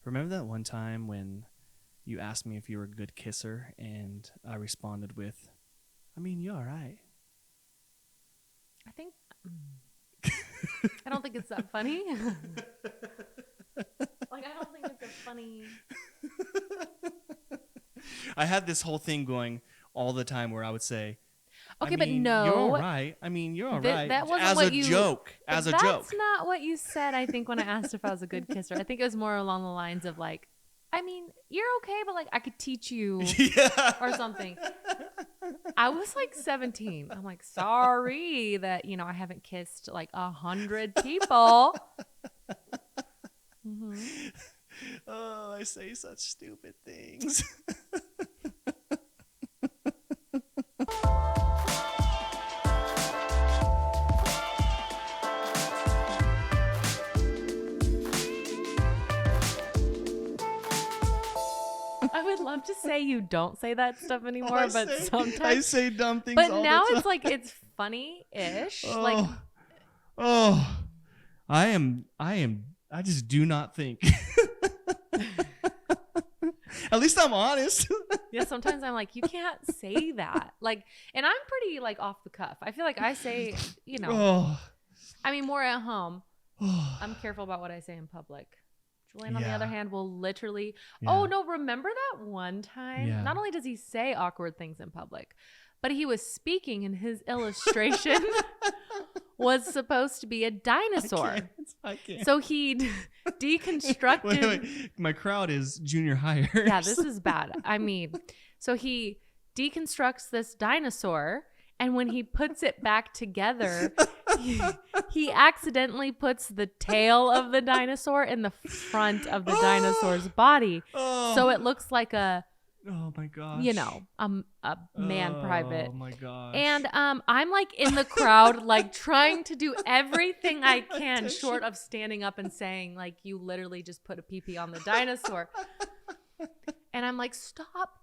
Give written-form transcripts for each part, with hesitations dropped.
Remember that one time when you asked me if you were a good kisser, and I responded with, I mean, you're all right. I think... I don't think it's that funny. Like, I don't think it's a funny... I had this whole thing going all the time where I would say, Okay, I mean, but no. you're all right. I mean, you're all right. That wasn't as what a you, joke. As a joke. That's not what you said, I think, when I asked if I was a good kisser. I think it was more along the lines of like, I mean, you're okay, but like I could teach you or something. I was like 17. I'm like, sorry that, I haven't kissed like 100 people. Mm-hmm. Oh, I say such stupid things. I would love to say you don't say that stuff anymore, but sometimes I say dumb things. But all now the time. it's like it's funny-ish. I just do not think. At least I'm honest. Yeah, sometimes I'm like, you can't say that. Like, and I'm pretty like off the cuff. I feel like I say, I mean, more at home. I'm careful about what I say in public. Julian, on the other hand, will literally, remember that one time? Yeah. Not only does he say awkward things in public, but he was speaking and his illustration was supposed to be a dinosaur. I can't. So he deconstructed. Wait. My crowd is junior hires. Yeah, this is bad. I mean, so he deconstructs this dinosaur, and when he puts it back together, he accidentally puts the tail of the dinosaur in the front of the dinosaur's body. So it looks like a... Oh my gosh. A man private. Oh my gosh. And I'm like in the crowd, like trying to do everything I can short of standing up and saying, like, you literally just put a pee-pee on the dinosaur. And I'm like, stop.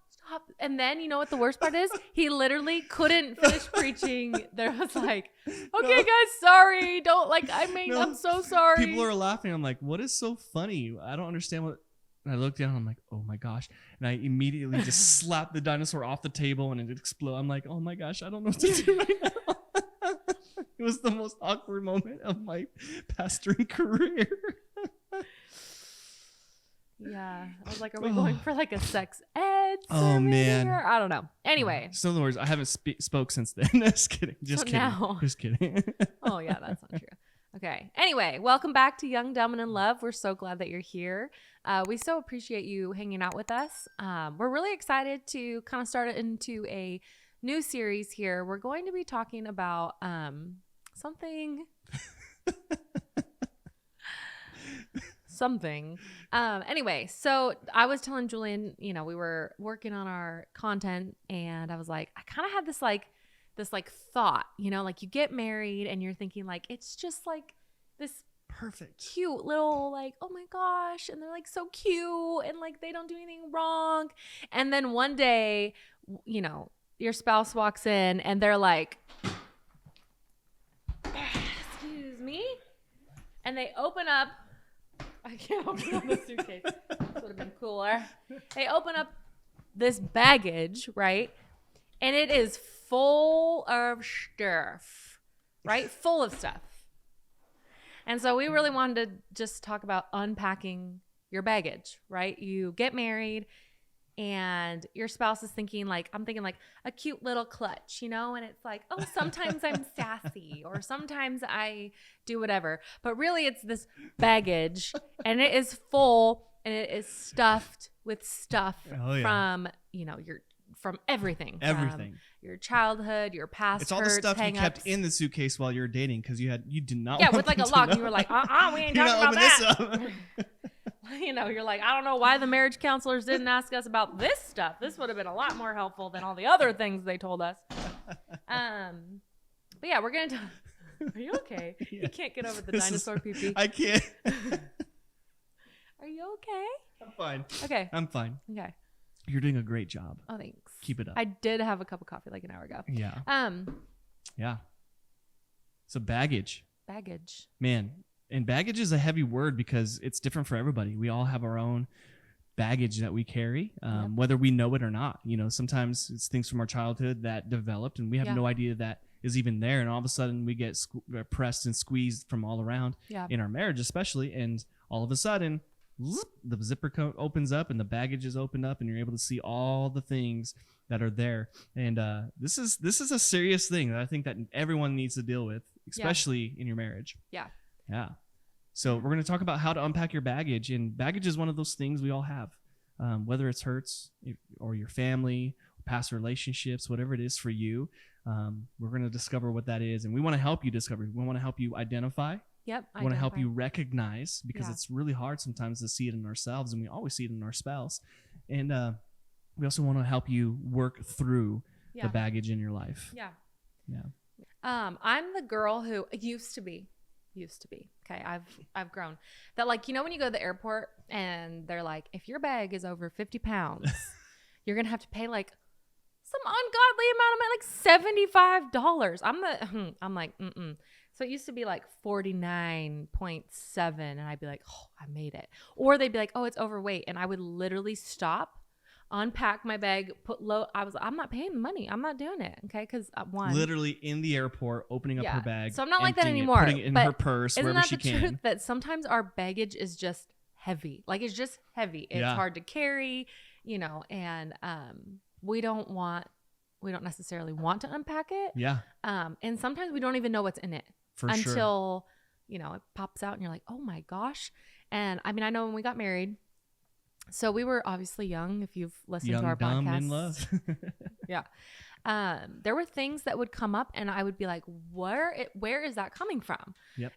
And then you know what the worst part is? He literally couldn't finish preaching. There was like, okay, guys, sorry. I'm so sorry. People are laughing. I'm like, what is so funny? I don't understand what. And I look down and I'm like, oh my gosh. And I immediately just slap the dinosaur off the table and it explodes. I'm like, oh my gosh, I don't know what to do right now. It was the most awkward moment of my pastoring career. Yeah. I was like, are we going for like a sex ed? Oh, man. Or? I don't know. Anyway. So in other words, I haven't spoke since then. Just kidding. Just kidding. Oh, yeah, that's not true. Okay. Anyway, welcome back to Young, Dumb, and in Love. We're so glad that you're here. We so appreciate you hanging out with us. We're really excited to kind of start it into a new series here. We're going to be talking about something. Anyway, so I was telling Julian, we were working on our content, and I was like, I kind of had this thought, like you get married and you're thinking like, it's just like this perfect, cute little like, oh my gosh. And they're like so cute and like, they don't do anything wrong. And then one day, your spouse walks in and they're like, excuse me. And they open up, I can't open up the suitcase. This would have been cooler. They open up this baggage, right? And it is full of stuff, right? Full of stuff. And so we really wanted to just talk about unpacking your baggage, right? You get married and your spouse is thinking like, I'm thinking like a cute little clutch, and it's like, oh, sometimes I'm sassy or sometimes I do whatever. But really it's this baggage and it is full and it is stuffed with stuff from, from everything. Everything. From your childhood, your past. It's all the stuff you kept in the suitcase while you were dating because you did not. Yeah, want with like a lock. You were like, we ain't talking about that. You're like, I don't know why the marriage counselors didn't ask us about this stuff. This would have been a lot more helpful than all the other things they told us. But yeah, we're gonna talk. Are you okay? Yeah. You can't get over the dinosaur pee-pee. I can't. Are you okay? I'm fine. Okay. I'm fine. Okay. You're doing a great job. Oh, thanks. Keep it up. I did have a cup of coffee like an hour ago. Yeah. Yeah. So baggage. Baggage. Man, And baggage is a heavy word because it's different for everybody. We all have our own baggage that we carry, whether we know it or not. You know, sometimes it's things from our childhood that developed and we have no idea that is even there. And all of a sudden we get pressed and squeezed from all around in our marriage, especially. And all of a sudden, the zipper coat opens up and the baggage is opened up and you're able to see all the things that are there. And this is a serious thing that I think that everyone needs to deal with, especially in your marriage. Yeah. So we're going to talk about how to unpack your baggage. And baggage is one of those things we all have, whether it's hurts or your family, past relationships, whatever it is for you. We're going to discover what that is. And we want to help you discover. We want to help you identify. We want to help you recognize, because it's really hard sometimes to see it in ourselves, and we always see it in our spouse. And we also want to help you work through the baggage in your life. I'm the girl who used to be. Okay, I've grown. That, like, you know, when you go to the airport and they're like, if your bag is over 50 pounds, you're gonna have to pay like some ungodly amount of money, like $75. I'm like, So it used to be like 49.7, and I'd be like, oh, I made it. Or they'd be like, oh, it's overweight, and I would literally stop, unpack my bag, put low. I'm not paying the money. I'm not doing it. Okay, because literally in the airport, opening up her bag. So I'm not like that anymore. Putting it in her purse, wherever she can. Isn't that the truth that sometimes our baggage is just heavy? Like, it's just heavy. It's hard to carry, you know, and we don't necessarily want to unpack it. And sometimes we don't even know what's in it until you know, it pops out and you're like, oh my gosh. And I mean, I know when we got married, so we were obviously young. If you've listened to our dumb, podcast, in love. There were things that would come up, and I would be like, where is that coming from?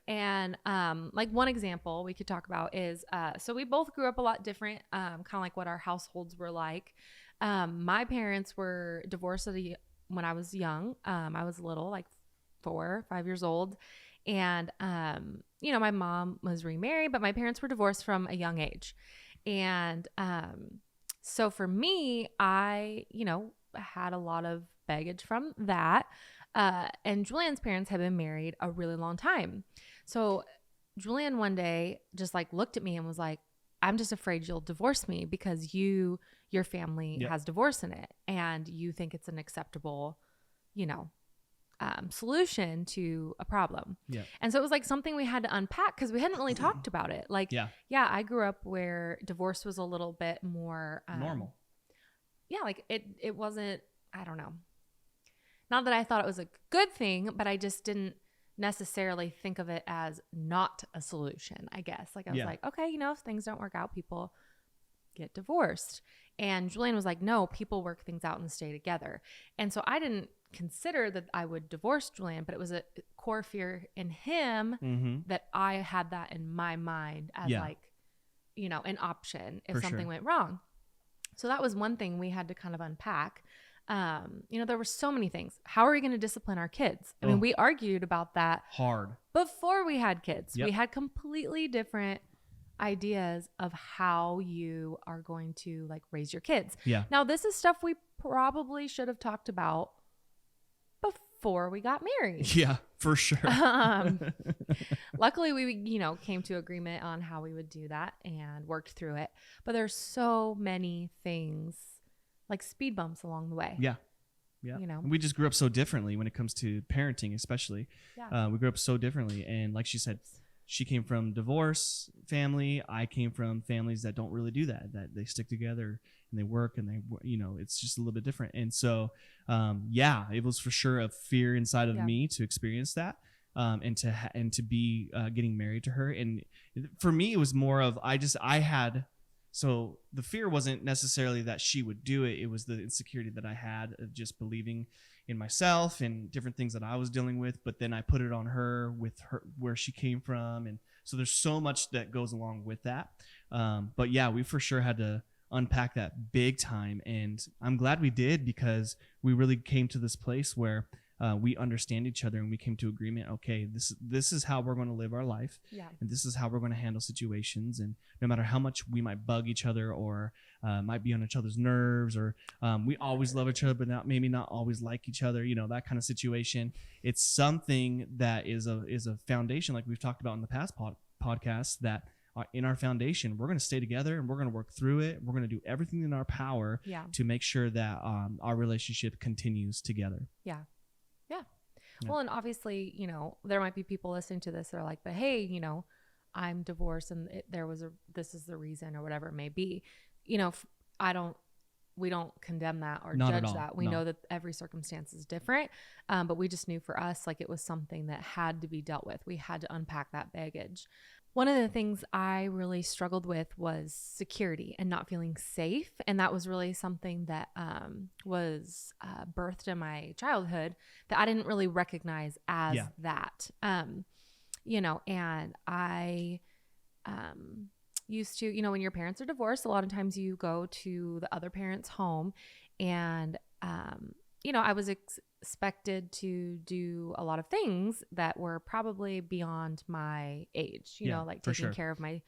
And like one example we could talk about is, so we both grew up a lot different, kind of like what our households were like. My parents were divorced when I was young. I was little, like 4 or 5 years old. And, you know, my mom was remarried, but my parents were divorced from a young age. And so for me, I, you know, had a lot of baggage from that. And Julian's parents had been married a really long time. So Julian one day just like looked at me and was like, I'm just afraid you'll divorce me because your family has divorce in it, and you think it's an acceptable, you know, solution to a problem. And so it was like something we had to unpack because we hadn't really talked about it. Like, I grew up where divorce was a little bit more normal. Like it wasn't, I don't know. Not that I thought it was a good thing, but I just didn't necessarily think of it as not a solution, I guess. Like I was like, okay, you know, if things don't work out, people get divorced. And Julian was like, no, people work things out and stay together. And so I didn't consider that I would divorce Julian, but it was a core fear in him that I had that in my mind as like, you know, an option if something went wrong. So that was one thing we had to kind of unpack. You know, there were so many things. How are we going to discipline our kids? I mean, we argued about that hard before we had kids. We had completely different ideas of how you are going to like raise your kids. Now, this is stuff we probably should have talked about before we got married. For sure. Luckily, we, you know, came to agreement on how we would do that and worked through it. But there's so many things, like speed bumps along the way. You know, we just grew up so differently when it comes to parenting, especially. We grew up so differently, and like she said, she came from divorce family. I came from families that don't really do that. That they stick together and they work and they, you know, it's just a little bit different. And so, it was for sure a fear inside of me to experience that, and to be getting married to her. And for me, it was more of so the fear wasn't necessarily that she would do it. It was the insecurity that I had of just believing in myself and different things that I was dealing with. But then I put it on her with her, where she came from. And so there's so much that goes along with that. But yeah, we for sure had to unpack that big time. And I'm glad we did, because we really came to this place where we understand each other and we came to agreement. Okay, this is how we're going to live our life, and this is how we're going to handle situations. And no matter how much we might bug each other or might be on each other's nerves, or we always love each other, but maybe not always like each other. You know, that kind of situation. It's something that is a foundation, like we've talked about in the past podcast that in our foundation, we're going to stay together and we're going to work through it. We're going to do everything in our power to make sure that our relationship continues together. Yeah. Well, and obviously, you know, there might be people listening to this that are like, but hey, you know, I'm divorced and this is the reason or whatever it may be. You know, we don't condemn that or judge that. We know that every circumstance is different. But we just knew for us, like it was something that had to be dealt with. We had to unpack that baggage. One of the things I really struggled with was security and not feeling safe. And that was really something that was birthed in my childhood that I didn't really recognize as that. You know, and I used to, you know, when your parents are divorced, a lot of times you go to the other parent's home and, you know, I was expected to do a lot of things that were probably beyond my age, you know, like taking care of my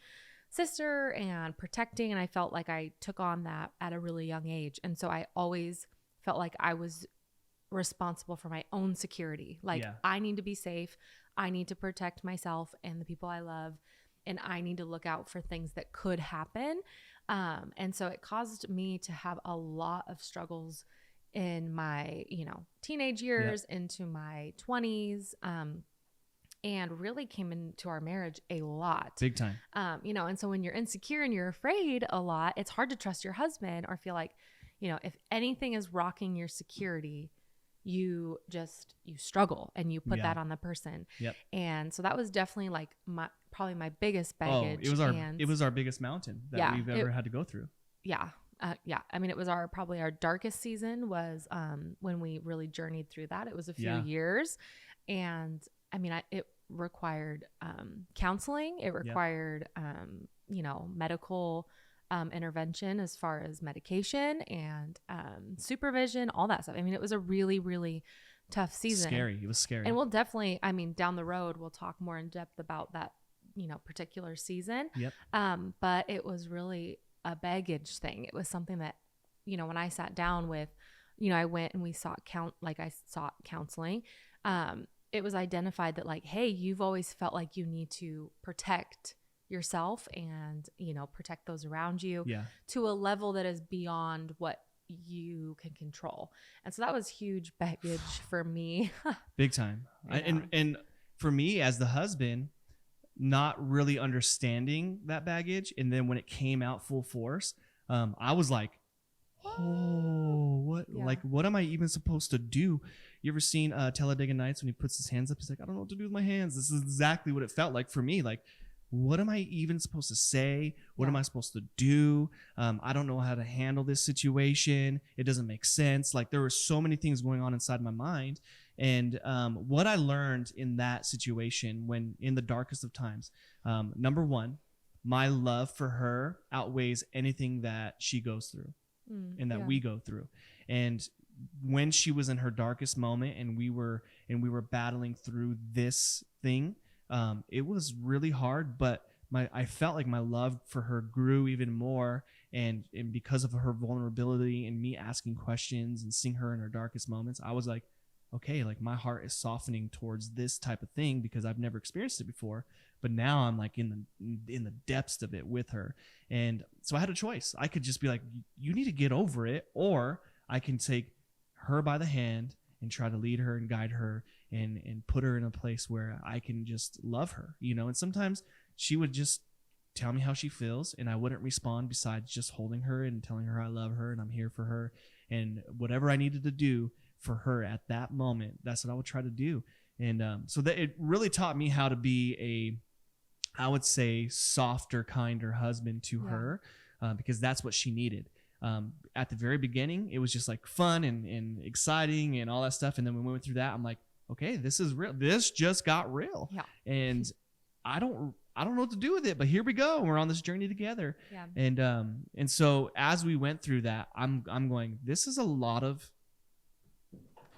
sister and protecting. And I felt like I took on that at a really young age. And so I always felt like I was responsible for my own security. Like I need to be safe. I need to protect myself and the people I love. And I need to look out for things that could happen. And so it caused me to have a lot of struggles in my, you know, teenage years into my 20s, and really came into our marriage a lot. Big time. You know, and so when you're insecure and you're afraid a lot, it's hard to trust your husband or feel like, you know, if anything is rocking your security, you struggle and you put that on the person. And so that was definitely like probably my biggest baggage. It was our biggest mountain that we've ever had to go through. I mean, it was probably our darkest season was when we really journeyed through that. It was a few years, and I mean, it required counseling. It required you know, medical intervention as far as medication and supervision, all that stuff. I mean, it was a really, really tough season. It was scary. And we'll definitely, I mean, down the road, we'll talk more in depth about that, you know, particular season. But it was really a baggage thing. It was something that, you know, when I sat down with, you know, I went and we sought counseling. It was identified that like, hey, you've always felt like you need to protect yourself and, you know, protect those around you to a level that is beyond what you can control. And so that was huge baggage for me. Big time. And for me as the husband, not really understanding that baggage. And then when it came out full force, I was like, oh, what? Like, what am I even supposed to do? You ever seen Talladega Nights when he puts his hands up? He's like, I don't know what to do with my hands. This is exactly what it felt like for me. Like, what am I even supposed to say? What am I supposed to do? I don't know how to handle this situation. It doesn't make sense. Like, there were so many things going on inside my mind. And what I learned in that situation, when in the darkest of times, number one, my love for her outweighs anything that she goes through and that we go through. And when she was in her darkest moment and we were battling through this thing, it was really hard, but I felt like my love for her grew even more. And because of her vulnerability and me asking questions and seeing her in her darkest moments, I was like, okay, like my heart is softening towards this type of thing because I've never experienced it before. But now I'm like in the depths of it with her. And so I had a choice. I could just be like, you need to get over it. Or I can take her by the hand and try to lead her and guide her and put her in a place where I can just love her, you know? And sometimes she would just tell me how she feels and I wouldn't respond besides just holding her and telling her I love her and I'm here for her. And whatever I needed to do for her at that moment, that's what I would try to do. And so that it really taught me how to be I would say, softer, kinder husband to her because that's what she needed. At the very beginning, it was just like fun and exciting and all that stuff. And then when we went through that, I'm like, okay, this is real. This just got real. And I don't know what to do with it, but here we go. We're on this journey together. And so as we went through that, I'm going, this is a lot of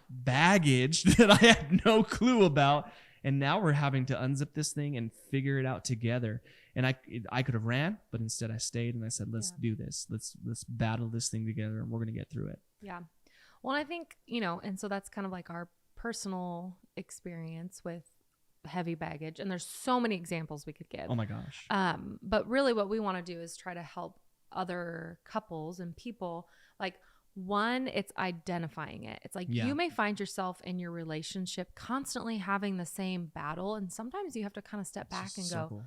baggage that I had no clue about. And now we're having to unzip this thing and figure it out together. And I could have ran, but instead I stayed and I said, let's do this. Let's battle this thing together and we're going to get through it. Yeah. Well, I think, you know, and so that's kind of like our personal experience with heavy baggage. And there's so many examples we could give. Oh my gosh. But really what we want to do is try to help other couples and people. Like, one, it's identifying it. It's like you may find yourself in your relationship constantly having the same battle. And sometimes you have to kind of step back and go, cool.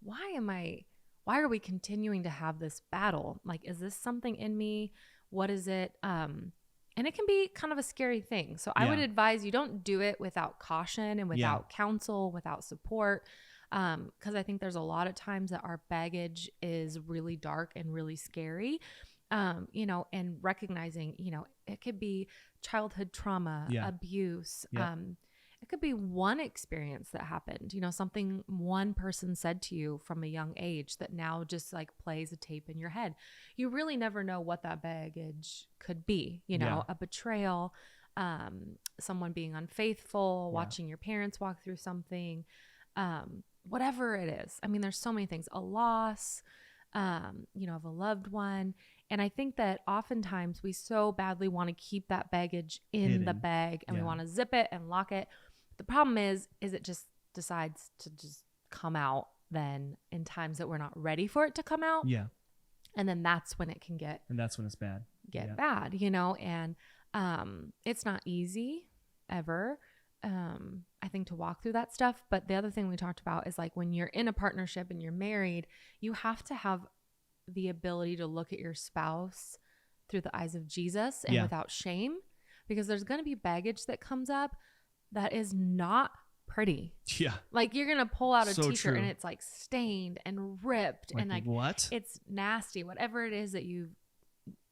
why are we continuing to have this battle? Like, is this something in me? What is it? And it can be kind of a scary thing. So I would advise you don't do it without caution and without counsel, without support. Because I think there's a lot of times that our baggage is really dark and really scary. And recognizing, it could be childhood trauma, abuse. It could be one experience that happened, something one person said to you from a young age that now just like plays a tape in your head. You really never know what that baggage could be, a betrayal, someone being unfaithful, watching your parents walk through something, whatever it is. I mean, there's so many things, a loss, of a loved one. And I think that oftentimes we so badly want to keep that baggage in the bag and we want to zip it and lock it. The problem is it just decides to just come out then in times that we're not ready for it to come out. Yeah. And then that's when it can get it's bad. Bad, and it's not easy ever. I think to walk through that stuff. But the other thing we talked about is like when you're in a partnership and you're married, you have to have the ability to look at your spouse through the eyes of Jesus and without shame, because there's going to be baggage that comes up that is not pretty. Yeah. Like you're going to pull out a t-shirt and it's like stained and ripped and like what? It's nasty, whatever it is that you've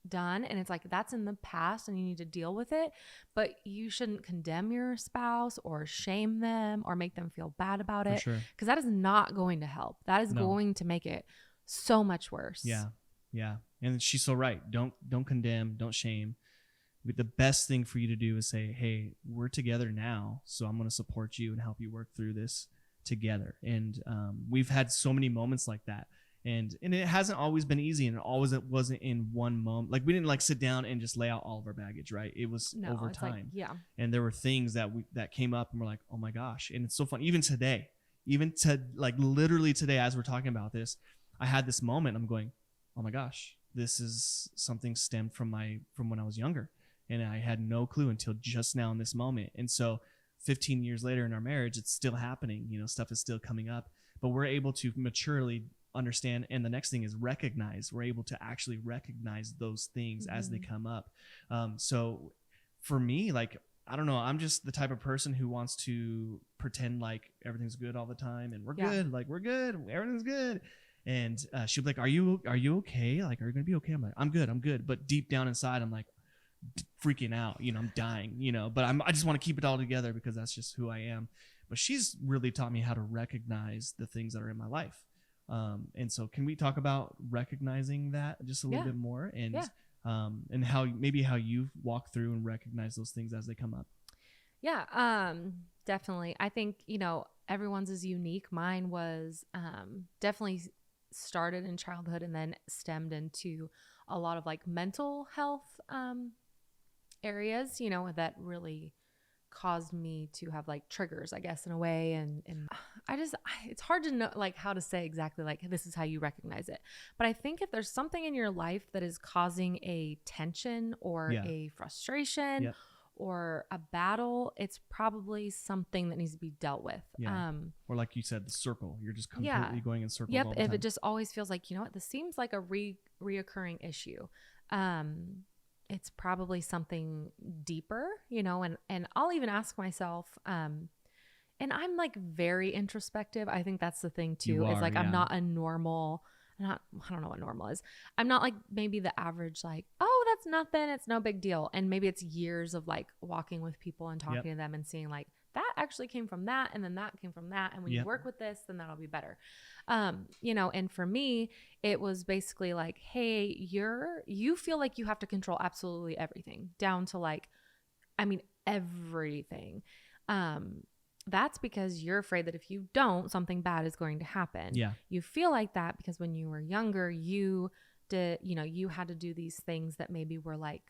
done. And it's like, that's in the past and you need to deal with it, but you shouldn't condemn your spouse or shame them or make them feel bad about it. Because that is not going to help. That is going to make it so much worse. Yeah. Yeah. And she's so right. Don't condemn, don't shame. The best thing for you to do is say, hey, we're together now, so I'm going to support you and help you work through this together. And we've had so many moments like that. And it hasn't always been easy, and it wasn't in one moment. Like we didn't like sit down and just lay out all of our baggage, right? It was over time. Like, and there were things that came up and we're like, oh my gosh. And it's so fun. Even today, like literally today, as we're talking about this, I had this moment. I'm going, oh my gosh, this is something stemmed from when I was younger. And I had no clue until just now in this moment. And so 15 years later in our marriage, it's still happening. Stuff is still coming up, but we're able to maturely understand. And the next thing is recognize. We're able to actually recognize those things as they come up. So for me, like, I don't know, I'm just the type of person who wants to pretend like everything's good all the time and we're good. Like we're good. Everything's good. And she'll be like, are you okay? Like, are you going to be okay? I'm like, I'm good. But deep down inside, I'm like, freaking out, I'm dying, but I just want to keep it all together because that's just who I am. But she's really taught me how to recognize the things that are in my life. And so can we talk about recognizing that just a little bit more and how you walk through and recognize those things as they come up? Yeah, definitely. I think, everyone's is unique. Mine was definitely started in childhood and then stemmed into a lot of like mental health areas, that really caused me to have like triggers, I guess, in a way. And it's hard to know like how to say exactly like this is how you recognize it. But I think if there's something in your life that is causing a tension or a frustration or a battle, it's probably something that needs to be dealt with. Or like you said, the circle, you're just completely going in circles. All the if time. it just always feels like, this seems like a reoccurring issue. It's probably something deeper, and I'll even ask myself, and I'm like very introspective. I think that's the thing too, is like, I'm not a normal, I don't know what normal is. I'm not like maybe the average, like, oh, that's nothing. It's no big deal. And maybe it's years of like walking with people and talking to them and seeing like, that actually came from that. And then that came from that. And when you work with this, then that'll be better. And for me, it was basically like, hey, you feel like you have to control absolutely everything down to like, everything. That's because you're afraid that if you don't, something bad is going to happen. Yeah. You feel like that because when you were younger, you had to do these things that maybe were like,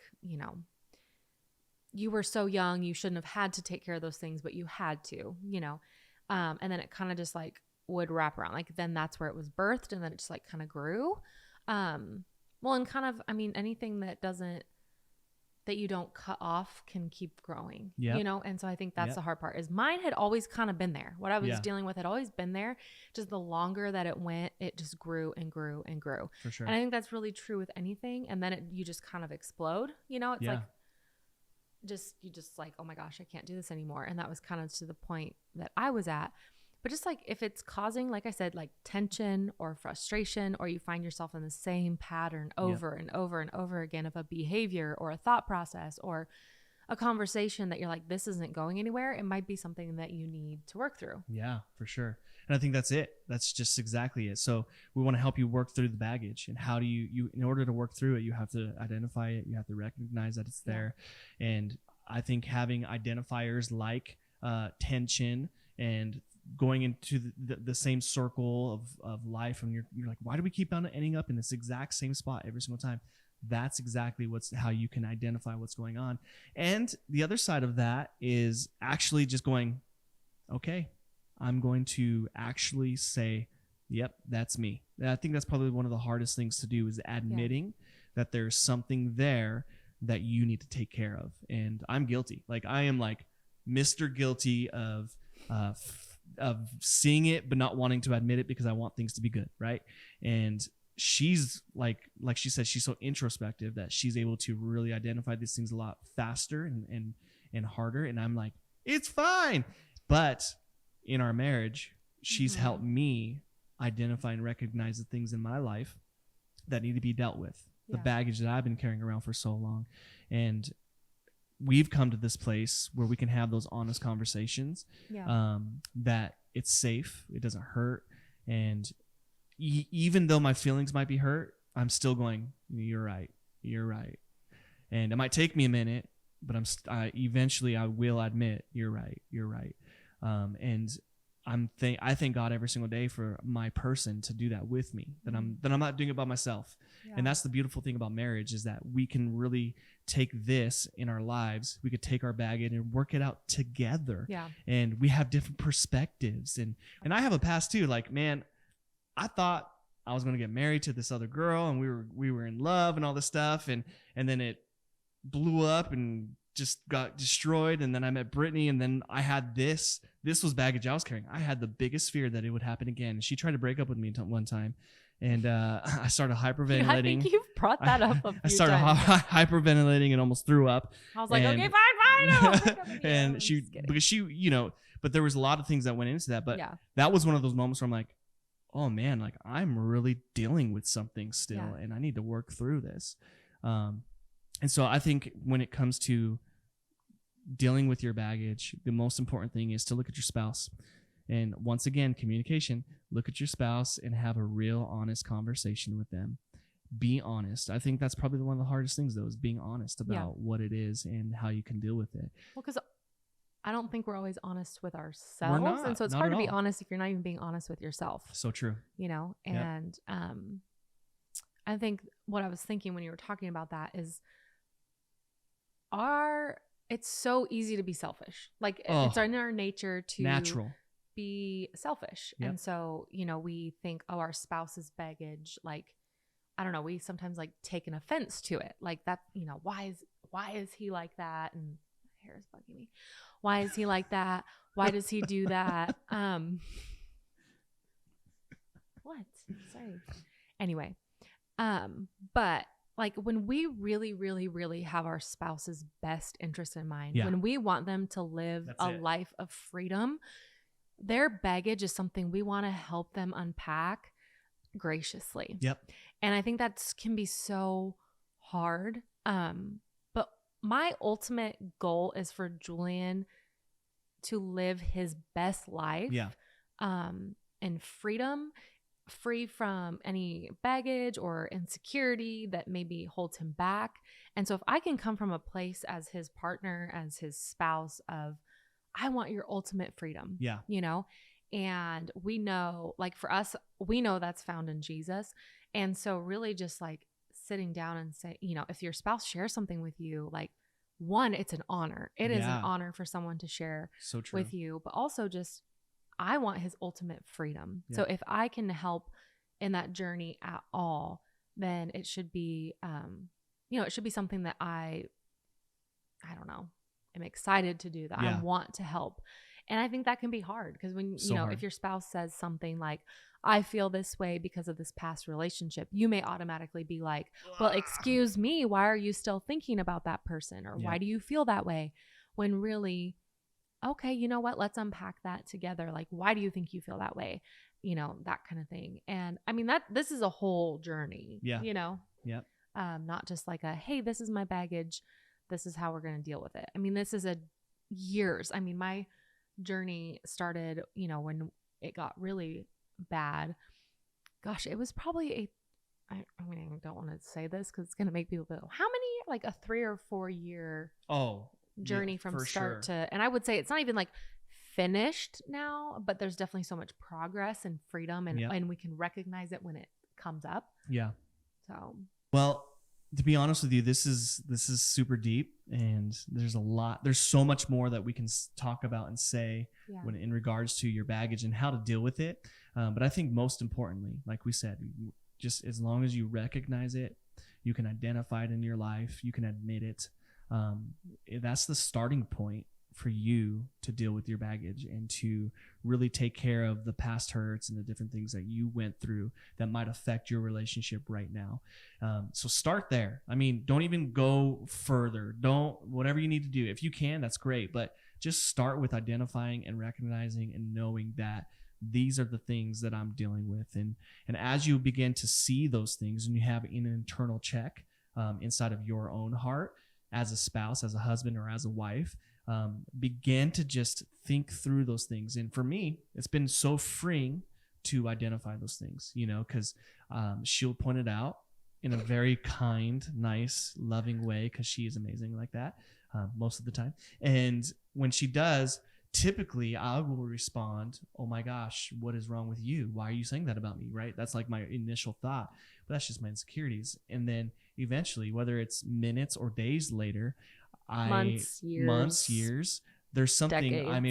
you were so young, you shouldn't have had to take care of those things, but you had to, And then it kind of just like would wrap around. Like then that's where it was birthed, and then it just like kind of grew. Well, and kind of, I mean, anything that you don't cut off can keep growing, Yep. you know? And so I think that's Yep. the hard part is mine had always kind of been there. What I was Yeah. dealing with had always been there. Just the longer that it went, it just grew and grew and grew. For sure. And I think that's really true with anything. And then you just kind of explode, you know? It's Yeah. like, you just like, oh my gosh, I can't do this anymore. And that was kind of to the point that I was at. But just like if it's causing, like I said, like tension or frustration, or you find yourself in the same pattern over and over and over again of a behavior or a thought process or a conversation that you're like, this isn't going anywhere, it might be something that you need to work through. Yeah, for sure. And I think that's it. That's just exactly it. So we want to help you work through the baggage. And how do you in order to work through it, you have to identify it. You have to recognize that it's there. And I think having identifiers like tension and going into the same circle of life, and you're like, why do we keep on ending up in this exact same spot every single time? That's exactly how you can identify what's going on. And the other side of that is actually just going, okay, I'm going to actually say, yep, that's me. And I think that's probably one of the hardest things to do is admitting that there's something there that you need to take care of. And I'm guilty. Like I am like Mr. Guilty of seeing it but not wanting to admit it because I want things to be good, right? And she's like she said, she's so introspective that she's able to really identify these things a lot faster and harder. And I'm like, it's fine. But in our marriage, she's helped me identify and recognize the things in my life that need to be dealt with, the baggage that I've been carrying around for so long. And we've come to this place where we can have those honest conversations, that it's safe, it doesn't hurt. And even though my feelings might be hurt, I'm still going, you're right. And it might take me a minute, but eventually I will admit, you're right. And I thank God every single day for my person to do that with me, that I'm not doing it by myself. Yeah. And that's the beautiful thing about marriage, is that we can really take this in our lives. We could take our baggage and work it out together. Yeah. And we have different perspectives. And I have a past too. Like, man, I thought I was going to get married to this other girl, and we were in love and all this stuff. And then it blew up and just got destroyed. And then I met Brittany, and then I had this was baggage I was carrying. I had the biggest fear that it would happen again. And she tried to break up with me one time. And I started hyperventilating. I think you've brought that up a few I started hyperventilating and almost threw up. I was like, okay, fine. And but there was a lot of things that went into that. But that was one of those moments where I'm like, oh man, like I'm really dealing with something still, and I need to work through this. And so I think when it comes to dealing with your baggage, the most important thing is to look at your spouse. And once again, communication, look at your spouse and have a real honest conversation with them. Be honest. I think that's probably one of the hardest things, though, is being honest about what it is and how you can deal with it. Well, because I don't think we're always honest with ourselves. And so it's hard to be honest if you're not even being honest with yourself. So true. You know, and I think what I was thinking when you were talking about that is it's so easy to be selfish. Like it's in our nature to be selfish. Yep. And so, we think, our spouse's baggage, like, I don't know, we sometimes like take an offense to it. Like that, why is he like that? And my hair is bugging me. Why is he like that? Why does he do that? What? Sorry. Anyway. But like when we really, really, really have our spouse's best interest in mind, when we want them to live life of freedom, their baggage is something we want to help them unpack graciously. Yep. And I think that can be so hard. But my ultimate goal is for Julian to live his best life. Yeah. In freedom, free from any baggage or insecurity that maybe holds him back. And so if I can come from a place as his partner, as his spouse of, I want your ultimate freedom. Yeah. And we know, like for us, we know that's found in Jesus. And so really just like sitting down and say, if your spouse shares something with you, like one, it's an honor. It is an honor for someone to share with you, but also just, I want his ultimate freedom. Yeah. So if I can help in that journey at all, then it should be, it should be something that I don't know, am excited to do, that I want to help. And I think that can be hard because when, if your spouse says something like, I feel this way because of this past relationship, you may automatically be like, well, excuse me, why are you still thinking about that person? Or why do you feel that way? When really, okay, you know what? Let's unpack that together. Like, why do you think you feel that way? That kind of thing. And I mean, this is a whole journey, not just like hey, this is my baggage. This is how we're going to deal with it. I mean, this is years. I mean, my journey started, when it got really bad. Gosh, it was probably I don't want to say this because it's going to make people go, how many, like a 3 or 4 year journey from start to, and I would say it's not even like finished now, but there's definitely so much progress and freedom, and we can recognize it when it comes up. Yeah. So, well, to be honest with you, this is super deep, and there's so much more that we can talk about and say when in regards to your baggage and how to deal with it. But I think most importantly, like we said, just as long as you recognize it, you can identify it in your life, you can admit it. That's the starting point for you to deal with your baggage and to really take care of the past hurts and the different things that you went through that might affect your relationship right now. So start there. I mean, don't even go further. Whatever you need to do. If you can, that's great. But just start with identifying and recognizing and knowing that these are the things that I'm dealing with. And as you begin to see those things and you have an internal check inside of your own heart as a spouse, as a husband, or as a wife, begin to just think through those things. And for me, it's been so freeing to identify those things, because she'll point it out in a very kind, nice, loving way, because she is amazing like that most of the time. And when she does, typically I will respond, oh my gosh, what is wrong with you? Why are you saying that about me? Right? That's like my initial thought, but that's just my insecurities. And then eventually, whether it's minutes or days later, months, years, there's something decades. I'm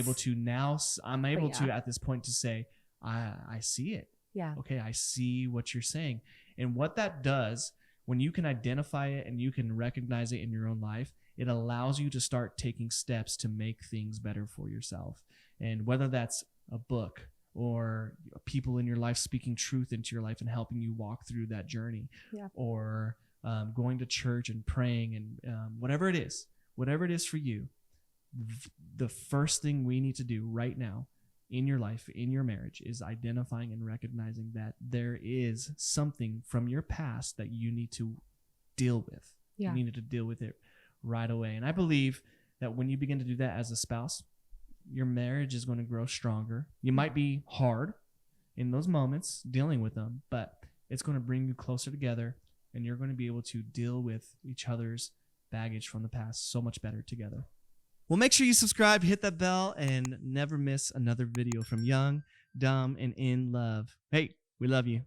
able to at this point to say, I see it. Yeah. Okay. I see what you're saying. And what that does, when you can identify it and you can recognize it in your own life, it allows you to start taking steps to make things better for yourself. And whether that's a book or people in your life speaking truth into your life and helping you walk through that journey, or going to church and praying, and whatever it is for you, the first thing we need to do right now in your life, in your marriage, is identifying and recognizing that there is something from your past that you need to deal with. Yeah. You needed to deal with it right away. And I believe that when you begin to do that as a spouse, your marriage is going to grow stronger. You might be hard in those moments dealing with them, but it's going to bring you closer together, and you're going to be able to deal with each other's baggage from the past so much better together. Well, make sure you subscribe, hit that bell, and never miss another video from Young, Dumb, and in Love. Hey, we love you.